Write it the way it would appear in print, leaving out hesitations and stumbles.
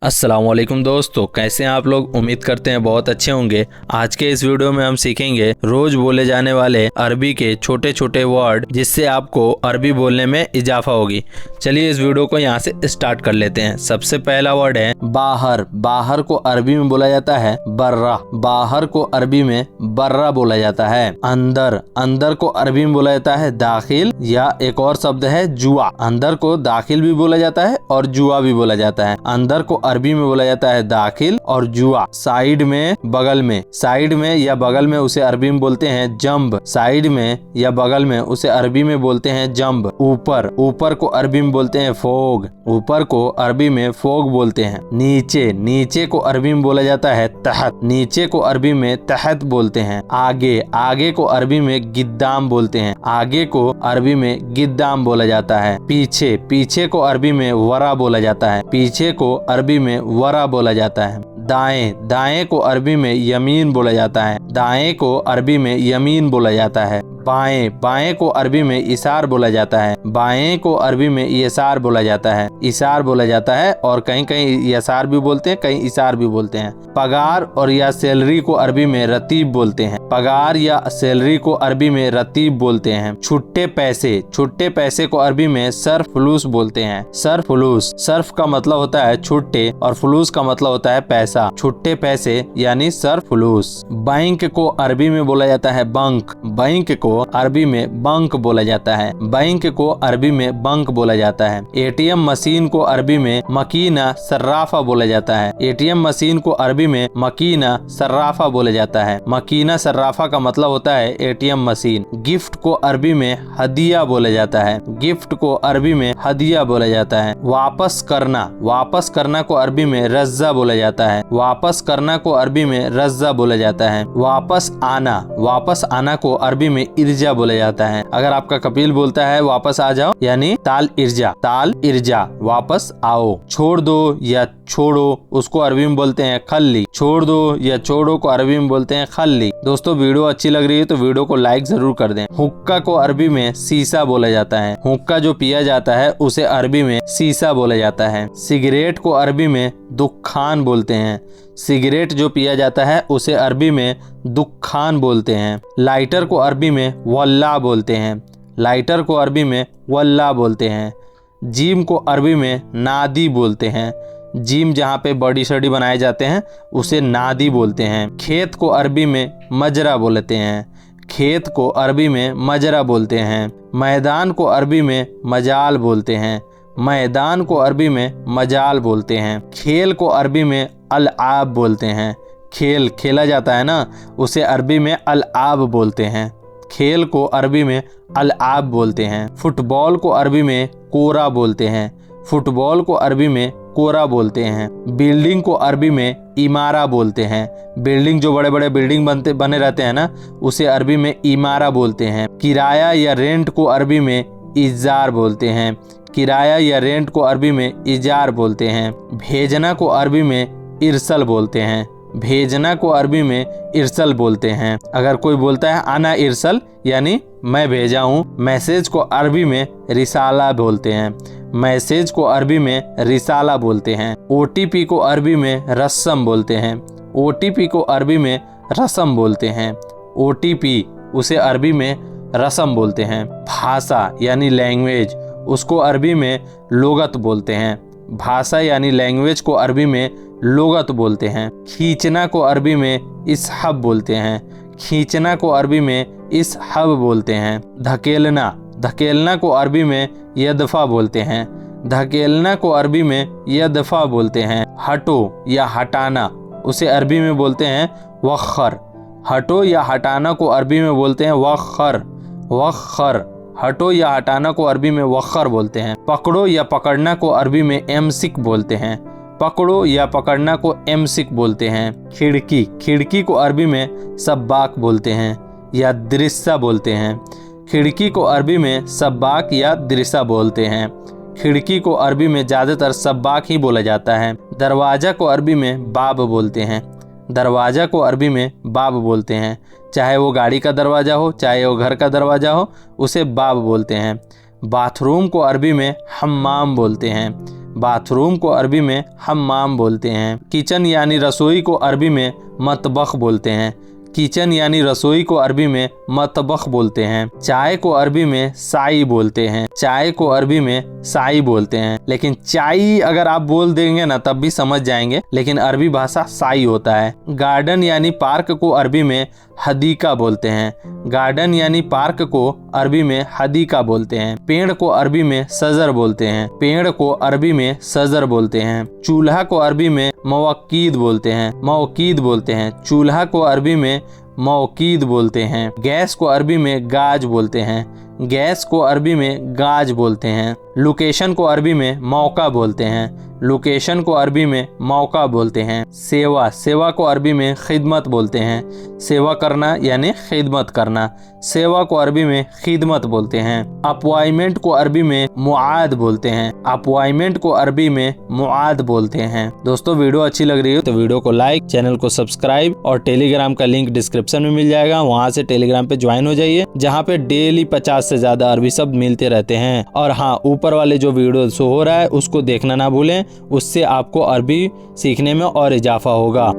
अस्सलामुअलैकुम दोस्तों, कैसे हैं आप लोग। उम्मीद करते हैं बहुत अच्छे होंगे। आज के इस वीडियो में हम सीखेंगे रोज बोले जाने वाले अरबी के छोटे छोटे वर्ड, जिससे आपको अरबी बोलने में इजाफा होगी। चलिए इस वीडियो को यहाँ से स्टार्ट कर लेते हैं। सबसे पहला वर्ड है बाहर। बाहर को अरबी में बोला जाता है बर्रा। बाहर को अरबी में बर्रा बोला जाता है। अंदर। अंदर को अरबी में बोला जाता है दाखिल, या एक और शब्द है जुआ। अंदर को दाखिल भी बोला जाता है और जुआ भी बोला जाता है। अंदर को अरबी में बोला जाता है दाखिल और जुआ। साइड में, बगल में। साइड में या बगल में उसे अरबी में बोलते हैं जंब। साइड में या बगल में उसे अरबी में बोलते हैं जंब। ऊपर। ऊपर को अरबी में बोलते हैं फोग। ऊपर को अरबी में फोग बोलते हैं। नीचे। नीचे को अरबी में बोला जाता है तहत। नीचे को अरबी में तहत बोलते हैं। आगे। आगे को अरबी में गिद्दाम बोलते हैं। आगे को अरबी में गिद्दाम बोला जाता है। पीछे। पीछे को अरबी में वरा बोला जाता है। पीछे को अरबी में वरा बोला जाता है। दाएं। दाएं को अरबी में यमीन बोला जाता है। दाएं को अरबी में यमीन बोला जाता है। बाएं। बाएं को अरबी में इशार बोला जाता है। बाएं को अरबी में यसार बोला जाता है। इशार बोला जाता है, और कहीं कहीं यसार भी बोलते हैं, कहीं इशार भी बोलते हैं। पगार और या सैलरी को अरबी में रतीब बोलते हैं। पगार या सैलरी को अरबी में रतीब बोलते हैं। छुट्टे पैसे। छुट्टे पैसे को अरबी में सर्फ फलूस बोलते हैं। सर्फ फलूस। सर्फ का मतलब होता है छुट्टे और फलूस का मतलब होता है पैसा। छुट्टे पैसे यानी सर्फ फलूस। बैंक को अरबी में बोला जाता है बंक। बैंक को अरबी में बंक बोला जाता है। बैंक को अरबी में बंक बोला जाता है। एटीएम मशीन को अरबी में मकीना सर्राफा बोला जाता है। एटीएम मशीन को अरबी में मकीना सर्राफा बोला जाता है। मकीना सर्राफा का मतलब होता है एटीएम मशीन। गिफ्ट को अरबी में हदिया बोला जाता है। गिफ्ट को अरबी में हदिया बोला जाता है। वापस करना। वापस करना को अरबी में रज्जा बोला जाता है। वापस करना को अरबी में रज्जा बोला जाता है। वापस आना। वापस आना को अरबी में इर्जा बोला जाता है। अगर आपका कपिल बोलता है वापस आ जाओ, यानी ताल इर्जा। ताल इर्जा, वापस आओ। छोड़ दो या छोड़ो उसको अरबी में बोलते हैं खल्ली। छोड़ दो या छोड़ो को अरबी में बोलते हैं खल्ली। दोस्तों वीडियो अच्छी लग रही है तो वीडियो को लाइक जरूर कर दें। हुक्का को अरबी में सीसा बोला जाता है। हुक्का जो पिया जाता है उसे अरबी में सीसा बोला जाता है। सिगरेट को अरबी में दुखान बोलते हैं। सिगरेट जो पिया जाता है उसे अरबी में दुखान बोलते हैं। लाइटर को अरबी में वल्ला बोलते हैं। लाइटर को अरबी में वल्ला बोलते हैं। जिम को अरबी में नादी बोलते हैं। जिम जहाँ पे बॉडी शॉडी बनाए जाते हैं उसे नादी बोलते हैं। खेत को अरबी में मजरा बोलते हैं। खेत को अरबी में मजरा बोलते हैं। मैदान को अरबी में मजाल बोलते हैं। मैदान को अरबी में मजाल बोलते हैं। खेल को अरबी में अल-आब बोलते हैं। खेल खेला जाता है ना, उसे अरबी में अल-आब बोलते हैं। खेल को अरबी में अल-आब बोलते हैं। फुटबॉल को अरबी में कोरा बोलते हैं। फुटबॉल को अरबी में कोरा बोलते हैं। बिल्डिंग को अरबी में इमारा बोलते हैं। बिल्डिंग जो बड़े बड़े बिल्डिंग बने रहते हैं ना, उसे अरबी में इमारा बोलते हैं। किराया या रेंट को अरबी में इजार बोलते हैं। किराया या रेंट को अरबी में इजार बोलते हैं। भेजना को अरबी में इरसल बोलते हैं। भेजना को अरबी में इरसल बोलते हैं। अगर कोई बोलता है आना इरसल, यानी मैं भेजा हूँ। मैसेज को अरबी में रिसाला बोलते हैं। मैसेज को अरबी में रिसाला बोलते हैं। ओटीपी को अरबी में रस्म बोलते हैं। ओटीपी को अरबी में रस्म बोलते हैं। ओटीपी उसे अरबी में रस्म बोलते हैं। भाषा यानी लैंग्वेज, उसको अरबी में लोगत बोलते हैं। भाषा यानी लैंग्वेज को अरबी में लोगत बोलते हैं। खींचना को अरबी में इसहब बोलते हैं। खींचना को अरबी में इसहब बोलते हैं। धकेलना। धकेलना को अरबी में यदफा बोलते हैं। धकेलना को अरबी में यदफा बोलते हैं। हटो या हटाना उसे अरबी में बोलते हैं वखर। हटो या हटाना को अरबी में बोलते हैं वखर। वखर। हटो या हटाना को अरबी में वखर बोलते हैं। पकड़ो या पकड़ना को अरबी में एमसिक बोलते हैं। पकड़ो या पकड़ना को एमसिक बोलते हैं। खिड़की। खिड़की को अरबी में सब्बाक बोलते हैं या दृश्सा बोलते हैं। खिड़की को अरबी में सब्बाक या दृश्सा बोलते हैं। खिड़की को अरबी में ज़्यादातर सब्बाक ही बोला जाता है। दरवाज़ा को अरबी में बाब बोलते हैं। दरवाज़ा को अरबी में बाब बोलते हैं। चाहे वो गाड़ी का दरवाज़ा हो, चाहे वो घर का दरवाज़ा हो, उसे बाब बोलते हैं। बाथरूम को अरबी में हम्माम बोलते हैं। बाथरूम को अरबी में हम्माम बोलते हैं। किचन यानी रसोई को अरबी में मतबख बोलते हैं। किचन यानी रसोई को अरबी में मतबख बोलते हैं। चाय को अरबी में साई बोलते हैं। चाय को अरबी में साई बोलते हैं, लेकिन चाय अगर आप बोल देंगे ना तब भी समझ जाएंगे, लेकिन अरबी भाषा साई होता है। गार्डन यानी पार्क को अरबी में हदीका बोलते हैं। गार्डन यानी पार्क को अरबी में हदीका बोलते हैं। पेड़ को अरबी में सजर बोलते हैं। पेड़ को अरबी में सजर बोलते हैं। चूल्हा को अरबी में मवक्कीद बोलते हैं। मवक्कीद बोलते हैं। चूल्हा को अरबी में मवकीद बोलते हैं। गैस को अरबी में गाज बोलते हैं। गैस को अरबी में गाज बोलते हैं। लोकेशन को अरबी में मौका बोलते हैं। लोकेशन को अरबी में मौका बोलते हैं। सेवा, सेवा को अरबी में खिदमत बोलते हैं। सेवा करना यानी खिदमत करना। सेवा को अरबी में खिदमत बोलते हैं। अपॉइंटमेंट को अरबी में मुआद बोलते हैं। अपॉइंटमेंट को अरबी में मुआद बोलते हैं। दोस्तों वीडियो अच्छी लग रही है तो वीडियो को लाइक, चैनल को सब्सक्राइब और टेलीग्राम का लिंक डिस्क्रिप्शन में मिल जाएगा, वहां से टेलीग्राम पे ज्वाइन हो जाइए, जहाँ पे डेली 50 से ज्यादा अरबी शब्द मिलते रहते हैं। और हाँ, ऊपर वाले जो वीडियो शो हो रहा है उसको देखना ना भूलें, उससे आपको अरबी सीखने में और इजाफा होगा।